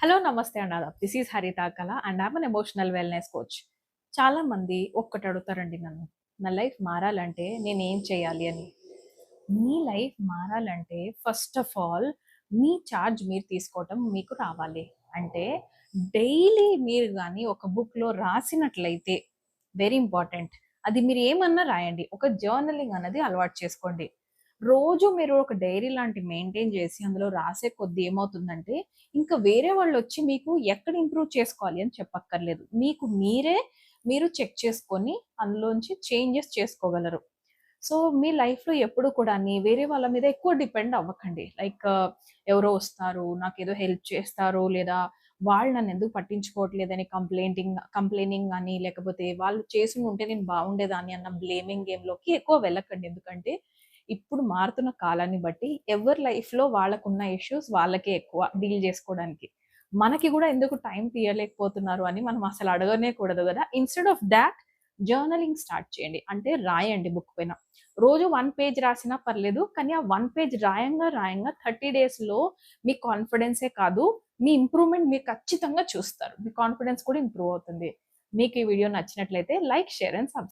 Hello నమస్తే అండి Aadab. This is హరిత కళ and I'm an emotional wellness coach. చాలా మంది ఒక్కటి అడుగుతారండి నన్ను, నా లైఫ్ మారాలంటే నేనేం చేయాలి అని. మీ లైఫ్ మారాలంటే first of all me charge మీరు తీసుకోవటం మీకు రావాలి. అంటే డైలీ మీరు గాని ఒక బుక్‌లో రాసినట్లయితే వెరీ ఇంపార్టెంట్. అది మీరు ఏమన్నా రాయండి. ఒక జర్నలింగ్ అన్నది అలవాటు చేసుకోండి. రోజు మీరు ఒక డైరీ లాంటి మెయింటైన్ చేసి అందులో రాసే కొద్దీ ఏమవుతుందంటే, ఇంకా వేరే వాళ్ళొచ్చి మీకు ఎక్కడ ఇంప్రూవ్ చేసుకోవాలి అని చెప్పక్కర్లేదు. మీకు మీరే మీరు చెక్ చేసుకొని అందులోంచి చేంజెస్ చేసుకోగలరు. సో, మీ లైఫ్‌లో ఎప్పుడు కూడాని వేరే వాళ్ళ మీద ఎక్కువ డిపెండ్ అవ్వకండి. లైక్ ఎవరో వస్తారు, నాకేదో హెల్ప్ చేస్తారు, లేదా వాళ్ళు నన్నెందుకు పట్టించుకోవట్లేదని కంప్లెయినింగ్ గాని, లేకపోతే వాళ్ళు చేసుండుంటే నేను బాగుండేదాన్ని అన్న బ్లేమింగ్ గేమ్‌లోకి ఎక్కువ వెళ్ళకండి. ఎందుకంటే, ఇప్పుడు మారుతున్న కాలాన్ని బట్టి ఎవరి లైఫ్‌లో వాళ్ళకున్న ఇష్యూస్ వాళ్ళకే ఎక్కువ డీల్ జేసుకోవడానికి. మనకి గూడా ఎందుకు టైం తీయలేకపోతున్నారు అని మనం అసలు అడగనే కూడదు గదా! Instead of thought journaling start చేయండి. అంటే రాయండి బుక్ పైన. రోజు 1 పేజ్ రాసినా పర్లేదు. కానీ ఆ 1 పేజ్ రాయంగా 30 డేస్‌లో మీ కాన్ఫిడెన్సే కాదు, మీ ఇంప్రూవ్‌మెంట్ మీరు ఖచ్చితంగా చూస్తారు. మీ కాన్ఫిడెన్స్ కూడా ఇంప్రూవ్ అవుతుంది. మీకు ఈ వీడియో నచ్చినట్లయితే లైక్, షేర్ అండ్ సబ్‌స్క్రైబ్.